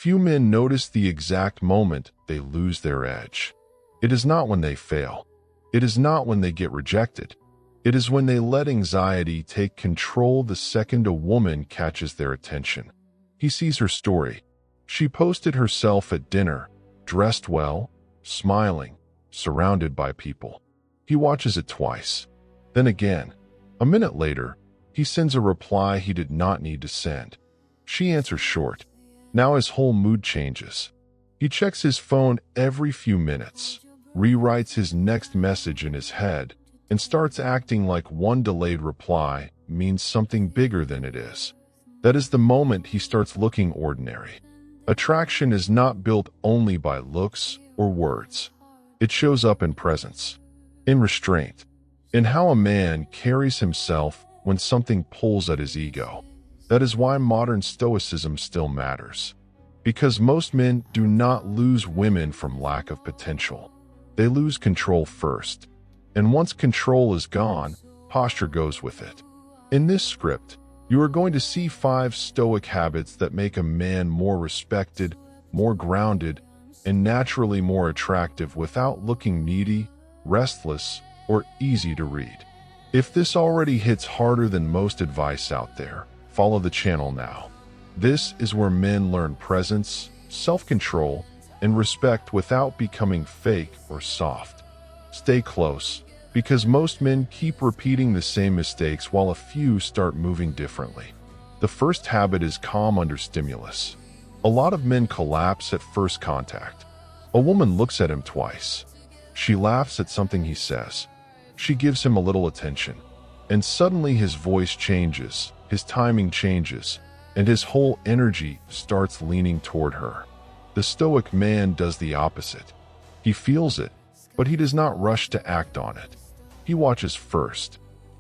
Few men notice the exact moment they lose their edge. It is not when they fail. It is not when they get rejected. It is when they let anxiety take control the second a woman catches their attention. He sees her story. She posted herself at dinner, dressed well, smiling, surrounded by people. He watches it twice. Then again. A minute later, he sends a reply he did not need to send. She answers short. Now his whole mood changes. He checks his phone every few minutes, rewrites his next message in his head, and starts acting like one delayed reply means something bigger than it is. That is the moment he starts looking ordinary. Attraction is not built only by looks or words. It shows up in presence, in restraint, in how a man carries himself when something pulls at his ego. That is why modern stoicism still matters. Because most men do not lose women from lack of potential. They lose control first. And once control is gone, posture goes with it. In this script, you are going to see 5 stoic habits that make a man more respected, more grounded, and naturally more attractive without looking needy, restless, or easy to read. If this already hits harder than most advice out there, follow the channel now. This is where men learn presence, self-control, and respect without becoming fake or soft. Stay close, because most men keep repeating the same mistakes while a few start moving differently. The first habit is calm under stimulus. A lot of men collapse at first contact. A woman looks at him twice. She laughs at something he says. She gives him a little attention. And suddenly his voice changes, his timing changes, and his whole energy starts leaning toward her. The stoic man does the opposite. He feels it, but he does not rush to act on it. He watches first.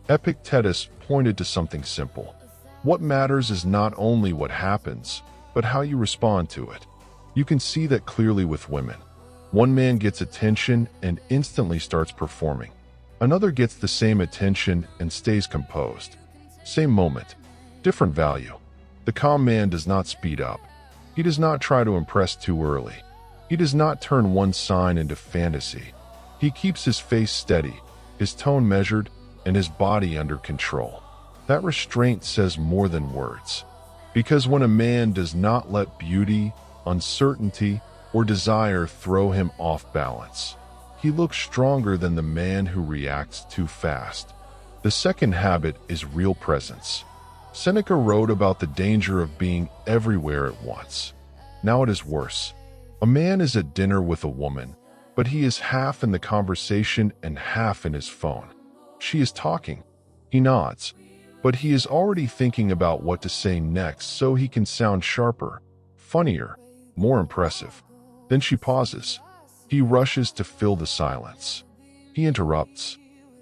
Epictetus pointed to something simple. What matters is not only what happens, but how you respond to it. You can see that clearly with women. One man gets attention and instantly starts performing. Another gets the same attention and stays composed. Same moment, different value. The calm man does not speed up. He does not try to impress too early. He does not turn one sign into fantasy. He keeps his face steady, his tone measured, and his body under control. That restraint says more than words. Because when a man does not let beauty, uncertainty, or desire throw him off balance, he looks stronger than the man who reacts too fast. The second habit is real presence. Seneca wrote about the danger of being everywhere at once. Now it is worse. A man is at dinner with a woman, but he is half in the conversation and half in his phone. She is talking. He nods, but he is already thinking about what to say next so he can sound sharper, funnier, more impressive. Then she pauses. He rushes to fill the silence. He interrupts.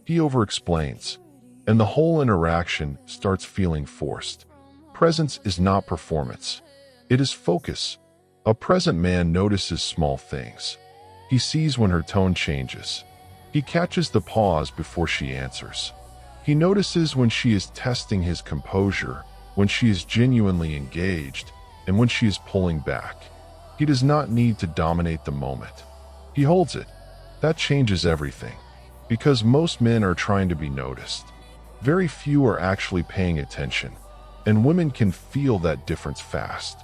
He over-explains. And the whole interaction starts feeling forced. Presence is not performance. It is focus. A present man notices small things. He sees when her tone changes. He catches the pause before she answers. He notices when she is testing his composure, when she is genuinely engaged, and when she is pulling back. He does not need to dominate the moment. He holds it. That changes everything. Because most men are trying to be noticed. Very few are actually paying attention, and women can feel that difference fast.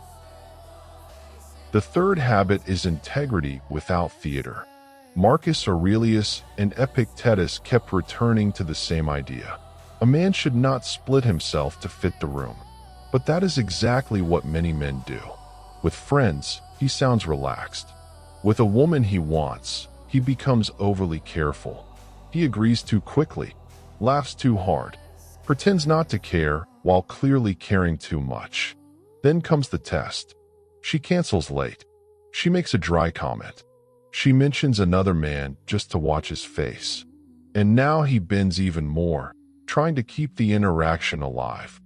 The third habit is integrity without theater. Marcus Aurelius and Epictetus kept returning to the same idea. A man should not split himself to fit the room. But that is exactly what many men do. With friends, he sounds relaxed. With a woman he wants, he becomes overly careful. He agrees too quickly, laughs too hard, pretends not to care while clearly caring too much. Then comes the test. She cancels late. She makes a dry comment. She mentions another man just to watch his face. And now he bends even more, trying to keep the interaction alive.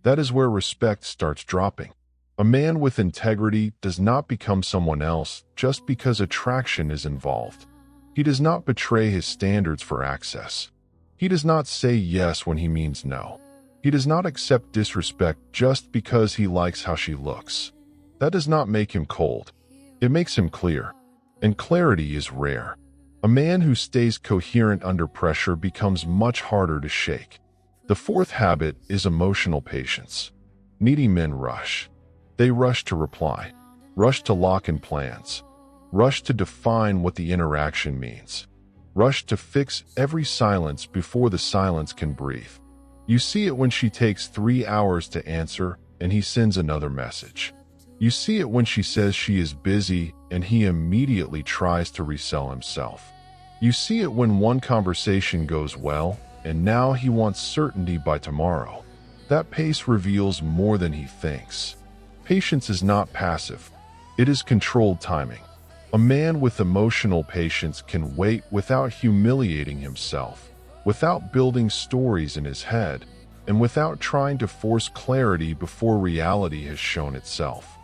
That is where respect starts dropping. A man with integrity does not become someone else just because attraction is involved. He does not betray his standards for access. He does not say yes when he means no. He does not accept disrespect just because he likes how she looks. That does not make him cold. It makes him clear. And clarity is rare. A man who stays coherent under pressure becomes much harder to shake. The fourth habit is emotional patience. Needy men rush. They rush to reply, rush to lock in plans, rush to define what the interaction means, rush to fix every silence before the silence can breathe. You see it when she takes 3 hours to answer and he sends another message. You see it when she says she is busy and he immediately tries to resell himself. You see it when one conversation goes well and now he wants certainty by tomorrow. That pace reveals more than he thinks. Patience is not passive. It is controlled timing. A man with emotional patience can wait without humiliating himself, without building stories in his head, and without trying to force clarity before reality has shown itself.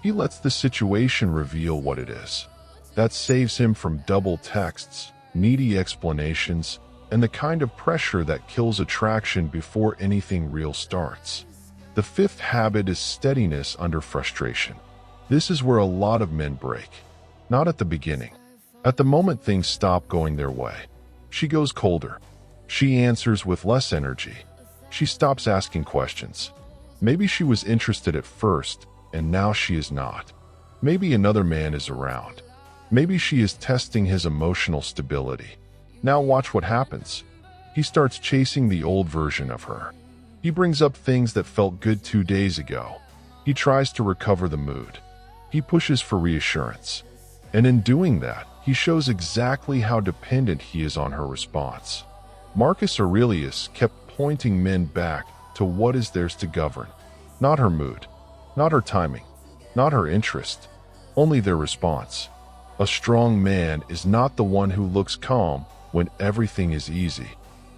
He lets the situation reveal what it is. That saves him from double texts, needy explanations, and the kind of pressure that kills attraction before anything real starts. The fifth habit is steadiness under frustration. This is where a lot of men break. Not at the beginning. At the moment things stop going their way. She goes colder. She answers with less energy. She stops asking questions. Maybe she was interested at first, and now she is not. Maybe another man is around. Maybe she is testing his emotional stability. Now watch what happens. He starts chasing the old version of her. He brings up things that felt good 2 days ago. He tries to recover the mood. He pushes for reassurance. And in doing that, he shows exactly how dependent he is on her response. Marcus Aurelius kept pointing men back to what is theirs to govern. Not her mood, not her timing, not her interest, only their response. A strong man is not the one who looks calm when everything is easy.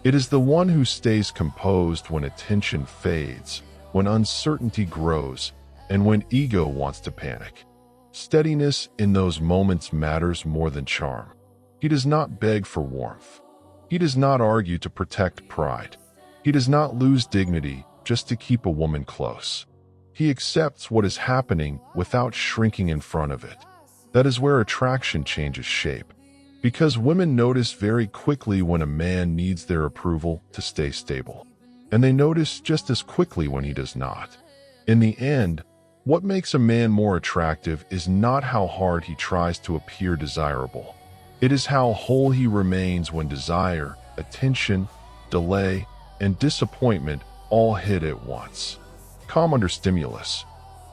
It is the one who stays composed when attention fades, when uncertainty grows, and when ego wants to panic. Steadiness in those moments matters more than charm. He does not beg for warmth. He does not argue to protect pride. He does not lose dignity just to keep a woman close. He accepts what is happening without shrinking in front of it. That is where attraction changes shape. Because women notice very quickly when a man needs their approval to stay stable. And they notice just as quickly when he does not. In the end, what makes a man more attractive is not how hard he tries to appear desirable. It is how whole he remains when desire, attention, delay, and disappointment all hit at once. Calm under stimulus,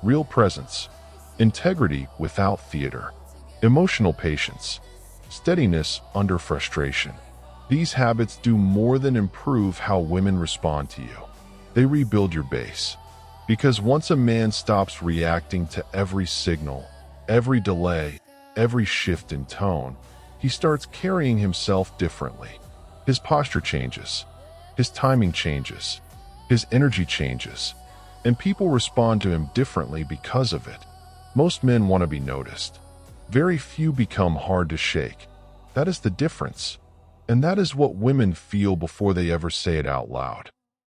real presence, integrity without theater, emotional patience, steadiness under frustration. These habits do more than improve how women respond to you. They rebuild your base. Because once a man stops reacting to every signal, every delay, every shift in tone, he starts carrying himself differently. His posture changes. His timing changes. His energy changes. And people respond to him differently because of it. Most men want to be noticed. Very few become hard to shake. That is the difference. And that is what women feel before they ever say it out loud.